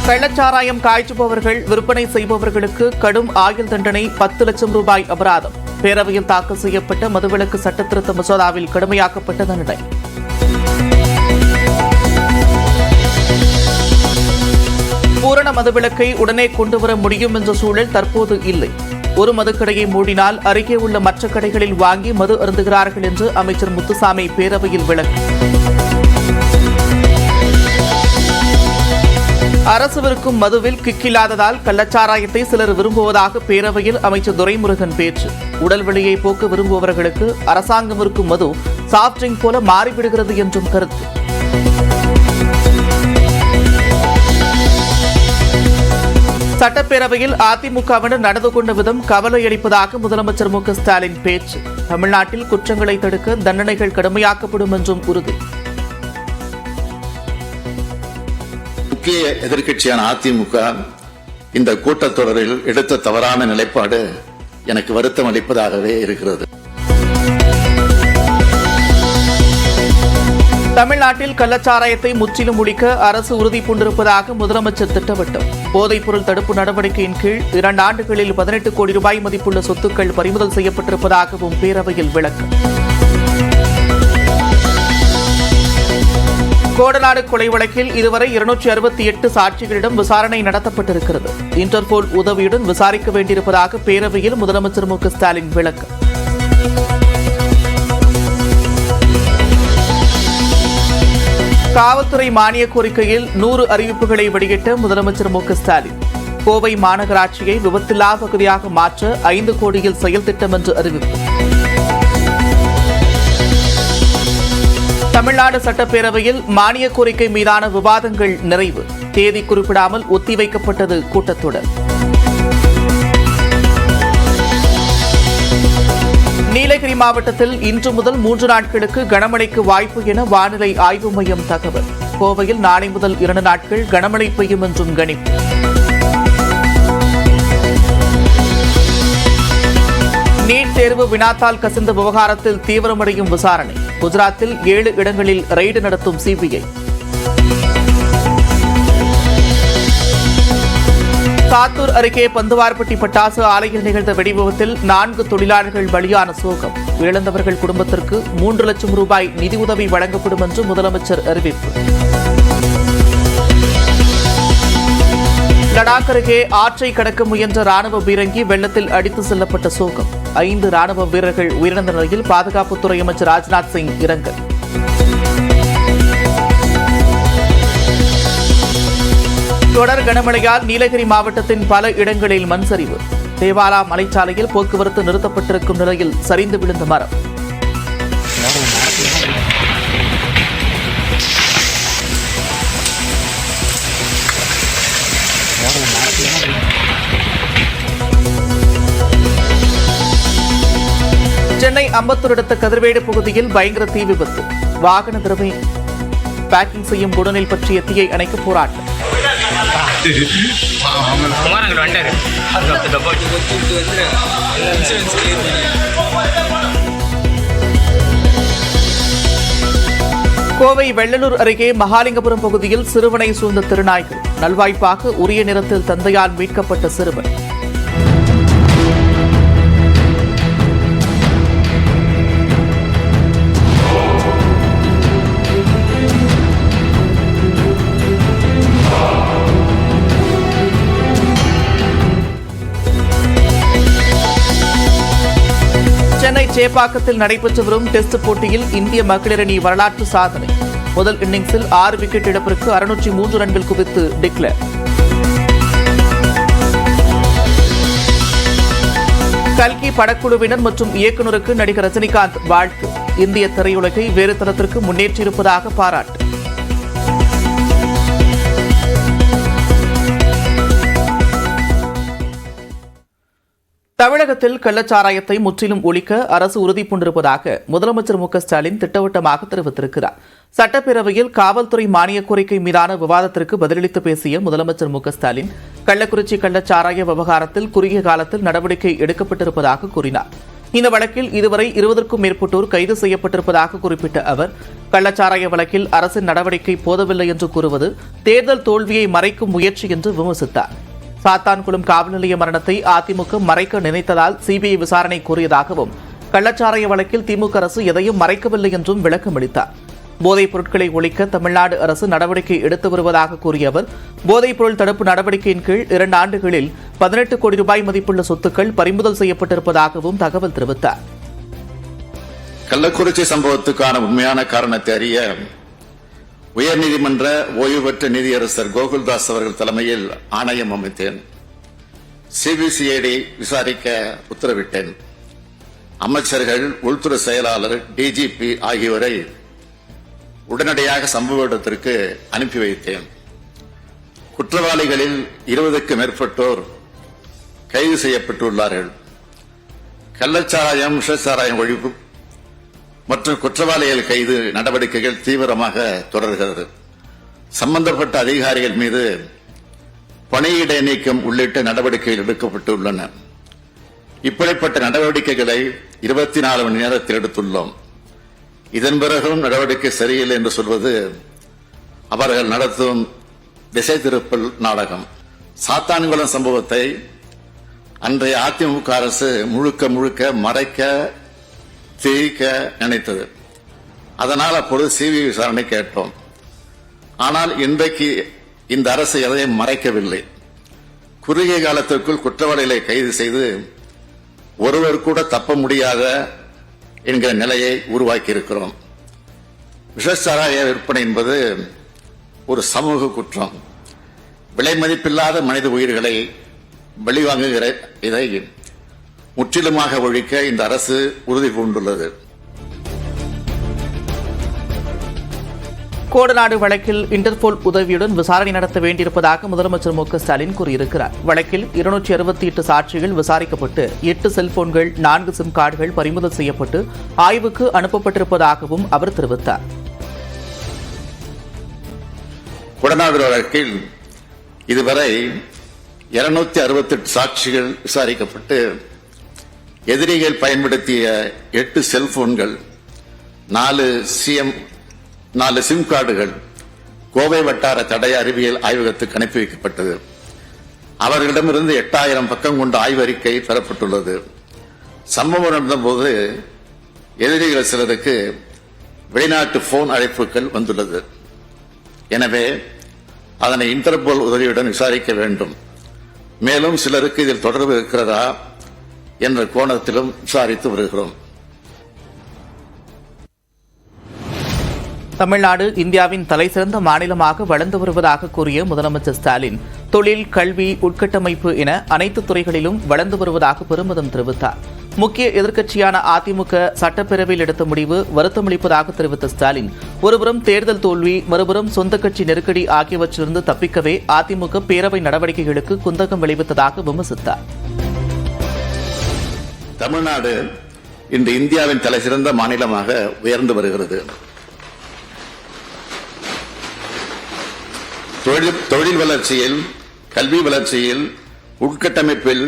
கள்ளச்சாராயம் காய்ச்சுபவர்கள் விற்பனை செய்பவர்களுக்கு கடும் ஆயுள் தண்டனை 10 லட்சம் ரூபாய் அபராதம். பேரவையில் தாக்கல் செய்யப்பட்ட மதுவிலக்கு சட்டத்திருத்த மசோதாவில் கடுமையாக்கப்பட்ட தண்டனை. பூரண மதுவிலக்கை உடனே கொண்டுவர முடியும் என்ற சூழல் தற்போது இல்லை. ஒரு மதுக்கடையை மூடினால் அருகே உள்ள மற்ற கடைகளில் வாங்கி மது அருந்துகிறார்கள் என்று அமைச்சர் முத்துசாமி பேரவையில் விளக்கம். அரசு விற்கும் மதுவில் கிக்கில்லாததால் கள்ளச்சாராயத்தை சிலர் விரும்புவதாக பேரவையில் அமைச்சர் துரைமுருகன் பேச்சு. உடல் வெளியை போக்க விரும்புபவர்களுக்கு அரசாங்கம் விற்கும் மது சாப்ட் ட்ரிங்க் போல மாறிவிடுகிறது என்றும் கருத்து. சட்டப்பேரவையில் அதிமுகவினர் நடந்து கொண்ட விதம் கவலையளிப்பதாக முதலமைச்சர் மு.க.ஸ்டாலின் பேச்சு. தமிழ்நாட்டில் குற்றங்களை தடுக்க தண்டனைகள் கடுமையாக்கப்படும் என்றும் உறுதி. முக்கிய எதிர்க்கட்சியான அதிமுக இந்த கூட்டத்தொடரில் எடுத்த தவறான நிலைப்பாடு எனக்கு வருத்தம் அளிப்பதாகவே இருக்கிறது. தமிழ்நாட்டில் கள்ளச்சாராயத்தை முற்றிலும் ஒழிக்க அரசு உறுதி பூண்டிருப்பதாக முதலமைச்சர் திட்டவட்டம். போதைப்பொருள் தடுப்பு நடவடிக்கையின் கீழ் 2 ஆண்டுகளில் 18 கோடி ரூபாய் மதிப்புள்ள சொத்துக்கள் பறிமுதல் செய்யப்பட்டிருப்பதாகவும் பேரவையில் விளக்கம். கோடநாடு கொலை வழக்கில் இதுவரை 268 சாட்சிகளிடம் விசாரணை நடத்தப்பட்டிருக்கிறது. இன்டர்போல் உதவியுடன் விசாரிக்க வேண்டியிருப்பதாக பேரவையில் முதலமைச்சர் மு.க.ஸ்டாலின் விளக்கம். காவல்துறை மானிய கோரிக்கையில் 100 அறிவிப்புகளை வெளியிட்ட முதலமைச்சர் மு.க.ஸ்டாலின். கோவை மாநகராட்சியை விபத்தில்லா பகுதியாக மாற்ற 5 கோடியில் செயல் திட்டம் என்று அறிவிப்பு. தமிழ்நாடு சட்டப்பேரவையில் மானிய கோரிக்கை மீதான விவாதங்கள் நிறைவு. தேதி குறிப்பிடாமல் ஒத்திவைக்கப்பட்டது கூட்டத்தொடர். நீலகிரி மாவட்டத்தில் இன்று முதல் 3 நாட்களுக்கு கனமழைக்கு வாய்ப்பு என வானிலை ஆய்வு மையம் தகவல். கோவையில் நாளை முதல் 2 நாட்கள் கனமழை பெய்யும் என்றும் கணிப்பு. நீட் தேர்வு வினாத்தால் கசிந்த விவகாரத்தில் தீவிரமடையும் விசாரணை. குஜராத்தில் 7 இடங்களில் ரெய்டு நடத்தும் சிபிஐ. சாத்தூர் அருகே பந்துவார்பட்டி பட்டாசு ஆலையில் நிகழ்ந்த வெடிவிபத்தில் 4 தொழிலாளர்கள் பலியான சோகம். உயிரிழந்தவர்கள் குடும்பத்திற்கு 3 லட்சம் ரூபாய் நிதியுதவி வழங்கப்படும் என்று முதலமைச்சர் அறிவிப்பு. லடாக் அருகே ஆற்றை கடக்க முயன்ற ராணுவ பீரங்கி வெள்ளத்தில் அடித்து செல்லப்பட்ட சோகம். 5 ராணுவ வீரர்கள் உயிரிழந்த நிலையில் பாதுகாப்புத்துறை அமைச்சர் ராஜ்நாத் சிங் இரங்கல். தொடர் கனமழையால் நீலகிரி மாவட்டத்தின் பல இடங்களில் மண் சரிவு. தேவாலா மலைச்சாலையில் போக்குவரத்து நிறுத்தப்பட்டிருக்கும் நிலையில் சரிந்து விழுந்த மரம். சென்னை அம்பத்தூர் அடுத்த கதிர்வேடு பகுதியில் பயங்கர தீ விபத்து. வாகன திரவை பேக்கிங் செய்யும் குடனில் பற்றிய தீயை அணைக்க போராட்டம். கோவை வெள்ளலூர் அருகே மகாலிங்கபுரம் பகுதியில் சிறுவனை சூழ்ந்த திருநாய்கள். நல்வாய்ப்பாக உரிய நேரத்தில் தந்தையால் மீட்கப்பட்ட சிறுவன். சென்னை சேப்பாக்கத்தில் நடைபெற்று வரும் டெஸ்ட் போட்டியில் இந்திய மகளிர் அணி வரலாற்று சாதனை. முதல் இன்னிங்ஸில் 6 விக்கெட் இழப்பிற்கு 603 ரன்கள் குவித்து டிக்ளேர். கல்கி படக்குழுவினர் மற்றும் இயக்குநருக்கு நடிகர் ரஜினிகாந்த் வாழ்த்து. இந்திய திரையுலகை வேறு தரத்திற்கு முன்னேற்றியிருப்பதாக பாராட்டு. தமிழகத்தில் கள்ளச்சாராயத்தை முற்றிலும் ஒழிக்க அரசு உறுதி பூண்டிருப்பதாக முதலமைச்சர் மு.க.ஸ்டாலின் திட்டவட்டமாக தெரிவித்திருக்கிறார். சட்டப்பேரவையில் காவல்துறை மானிய கோரிக்கை மீதான விவாதத்திற்கு பதிலளித்து பேசிய முதலமைச்சர் மு.க.ஸ்டாலின் கள்ளக்குறிச்சி கள்ளச்சாராய விவகாரத்தில் குறுகிய காலத்தில் நடவடிக்கை எடுக்கப்பட்டிருப்பதாக கூறினார். இந்த வழக்கில் இதுவரை 20க்கும் மேற்பட்டோர் கைது செய்யப்பட்டிருப்பதாக குறிப்பிட்ட அவர், கள்ளச்சாராய வழக்கில் அரசின் நடவடிக்கை போதவில்லை என்று கூறுவது தேர்தல் தோல்வியை மறைக்கும் முயற்சி என்று விமர்சித்தார். சாத்தான்குளம் காவல் நிலைய மரணத்தை அதிமுக மறைக்க நினைத்ததால் சிபிஐ விசாரணை கோரியதாகவும், கள்ளச்சாராய வழக்கில் திமுக அரசு எதையும் மறைக்கவில்லை என்றும் விளக்கமளித்தார். போதைப் பொருட்களை ஒழிக்க தமிழ்நாடு அரசு நடவடிக்கை எடுத்து வருவதாக கூறிய அவர், போதைப் பொருள் தடுப்பு நடவடிக்கையின் கீழ் 2 ஆண்டுகளில் 18 கோடி ரூபாய் மதிப்புள்ள சொத்துக்கள் பறிமுதல் செய்யப்பட்டிருப்பதாகவும் தகவல் தெரிவித்தார். கள்ளக்குறிச்சி சம்பவத்துக்கான உண்மையான காரணத்தை அறிய உயர்நீதிமன்ற ஓய்வு பெற்ற நீதியரசர் கோகுல்தாஸ் அவர்கள் தலைமையில் ஆணையம் அமைத்தேன். சிபிசிஐடி விசாரிக்க உத்தரவிட்டேன். அமைச்சர்கள், உள்துறை செயலாளர், டிஜிபி ஆகியோரை உடனடியாக சம்பவ இடத்திற்கு அனுப்பி வைத்தேன். குற்றவாளிகளில் 20க்கும் மேற்பட்டோர் கைது செய்யப்பட்டுள்ளார்கள். கள்ளச்சாராயம், விஷச்சாராயம் ஒழிப்பு மற்றும் குற்றவாளிகள் கைது நடவடிக்கைகள் தீவிரமாக தொடர்கிறது. சம்பந்தப்பட்ட அதிகாரிகள் மீது பணியிடை நீக்கம் உள்ளிட்ட நடவடிக்கைகள் எடுக்கப்பட்டுள்ளன. இப்படிப்பட்ட நடவடிக்கைகளை 24 மணி நேரத்தில் எடுத்துள்ளோம். இதன் பிறகும் நடவடிக்கை சரியில்லை என்று சொல்வது அவர்கள் நடத்தும் திசை திருப்பல் நாடகம். சாத்தான்குளம் சம்பவத்தை அன்றைய அதிமுக அரசு முழுக்க மறைக்க, திரிக்க நினைத்தது. அதனால் அப்பொழுது சிபிஐ விசாரணை கேட்டோம். ஆனால் இன்றைக்கு இந்த அரசு எதையும் மறைக்கவில்லை. குறுகிய காலத்திற்குள் குற்றவாளிகளை கைது செய்து ஒருவர் கூட தப்ப முடியாத என்கிற நிலையை உருவாக்கி இருக்கிறோம். விஷச்சாராய விற்பனை என்பது ஒரு சமூக குற்றம். விலை மதிப்பில்லாத மனித உயிர்களை வெளிவாங்குகிற இதை முற்றிலுமாக ஒழிக்க இந்த அரசு உறுதி பூண்டுள்ளது. கோடநாடு வழக்கில் இன்டர்போல் உதவியுடன் விசாரணை நடத்த வேண்டியிருப்பதாக முதலமைச்சர் மு க ஸ்டாலின் கூறியிருக்கிறார். வழக்கில் 268 சாட்சிகள் விசாரிக்கப்பட்டு 8 செல்போன்கள், 4 சிம் கார்டுகள் பறிமுதல் செய்யப்பட்டு ஆய்வுக்கு அனுப்பப்பட்டிருப்பதாகவும் அவர் தெரிவித்தார். கோடநாடு வழக்கில் இதுவரை 268 சாட்சிகள் விசாரிக்கப்பட்டு எதிரிகள் பயன்படுத்திய 8 செல்போன்கள், 4 சிம் கார்டுகள் கோவை வட்டார தடய அறிவியல் ஆய்வகத்துக்கு அனுப்பி வைக்கப்பட்டது. அவர்களிடமிருந்து 8000 பக்கம் கொண்ட ஆய்வறிக்கை பெறப்பட்டுள்ளது. சம்பவம் நடந்தபோது எதிரிகள் சிலருக்கு வெளிநாட்டு போன் அழைப்புகள் வந்துள்ளது. எனவே அதனை இன்டர்போல் உதவியுடன் விசாரிக்க வேண்டும். மேலும் சிலருக்கு இதில் தொடர்பு இருக்கிறதா என்ற கோணத்திலும் விசாரித்து வருகிறோம். தமிழ்நாடு இந்தியாவின் தலைசிறந்த மாநிலமாக வளர்ந்து வருவதாக கூறிய முதலமைச்சர் ஸ்டாலின், தொழில், கல்வி, உட்கட்டமைப்பு என அனைத்து துறைகளிலும் வளர்ந்து வருவதாக பெருமிதம் தெரிவித்தார். முக்கிய எதிர்க்கட்சியான அதிமுக சட்டப்பேரவையில் எடுத்த முடிவு வருத்தமளிப்பதாக தெரிவித்த ஸ்டாலின், ஒருபுறம் தேர்தல் தோல்வி, மறுபுறம் சொந்த கட்சி நெருக்கடி ஆகியவற்றிலிருந்து தப்பிக்கவே அதிமுக பேரவை நடவடிக்கைகளுக்கு குந்தகம் விளைவித்ததாக விமர்சித்தார். தமிழ்நாடு இன்று இந்தியாவின் தலைசிறந்த மாநிலமாக உயர்ந்து வருகிறது. தொழில் வளர்ச்சியில், கல்வி வளர்ச்சியில், உட்கட்டமைப்பில்,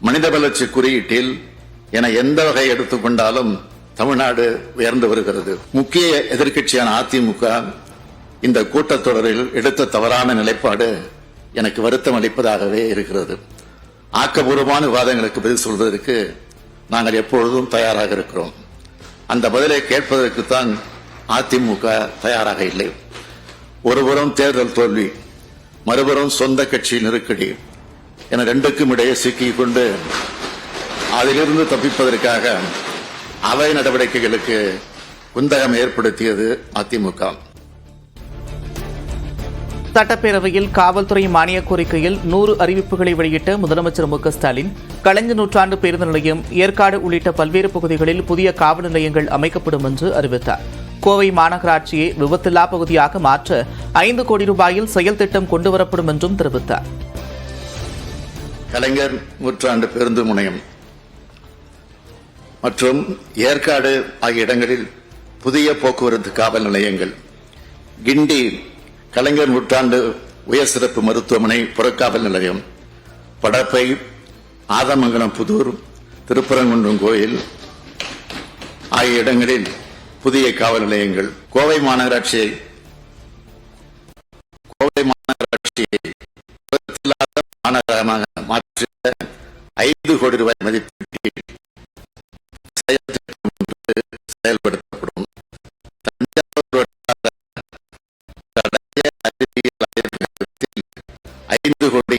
மனித வளர்ச்சி குறியீட்டில் என எந்த வகை எடுத்துக்கொண்டாலும் தமிழ்நாடு உயர்ந்து வருகிறது. முக்கிய எதிர்க்கட்சியான அதிமுக இந்த கூட்டத்தொடரில் எடுத்த தவறான நிலைப்பாடு எனக்கு வருத்தம் அளிப்பதாகவே இருக்கிறது. ஆக்கப்பூர்வமான விவாதங்களுக்கு பதில் சொல்வதற்கு நாங்கள் எப்பொழுதும் தயாராக இருக்கிறோம். அந்த பதிலை கேட்பதற்குத்தான் அதிமுக தயாராக இல்லை. ஒருபுறம் தேர்தல் தோல்வி, மறுபுறம் சொந்த கட்சி நெருக்கடி என ரெண்டுக்கும் இடையே சிக்கிக் கொண்டு அதிலிருந்து தப்பிப்பதற்காக அவை நடவடிக்கைகளுக்கு குந்தகம் ஏற்படுத்தியது அதிமுக. சட்டப்பேரவையில் காவல்துறை மானிய கோரிக்கையில் 100 அறிவிப்புகளை வெளியிட்ட முதலமைச்சர் மு க ஸ்டாலின், கலைஞர் நூற்றாண்டு பேருந்து நிலையம், ஏற்காடு உள்ளிட்ட பல்வேறு பகுதிகளில் புதிய காவல் நிலையங்கள் அமைக்கப்படும் என்று அறிவித்தார். கோவை மாநகராட்சியை விபத்தில்லா பகுதியாக மாற்ற 5 கோடி ரூபாயில் செயல் திட்டம் கொண்டுவரப்படும் என்றும் தெரிவித்தார். கலைஞர் நூற்றாண்டு பேருந்து முனையம் மற்றும் ஏற்காடு ஆகிய இடங்களில் புதிய போக்குவரத்து காவல் நிலையங்கள், கிண்டி கலைஞர் நூற்றாண்டு உயர் சிறப்பு மருத்துவமனை புறக்காவல் நிலையம், படப்பை, ஆதமங்கலம் புதூர், திருப்பரங்குன்றம் கோயில் ஆகிய இடங்களில் புதிய காவல் நிலையங்கள், கோவை மாநகராட்சியை விபத்தில்லாத மாநகரமாக மாற்ற 5 கோடி ரூபாய் மதிப்பீட்டில் செயல் திட்டம் ஒன்று செயல்படுத்தப்படும். தஞ்சாவூர் வட்டார தடய அறிவியல் ஆய்வகத்தில் 5 கோடி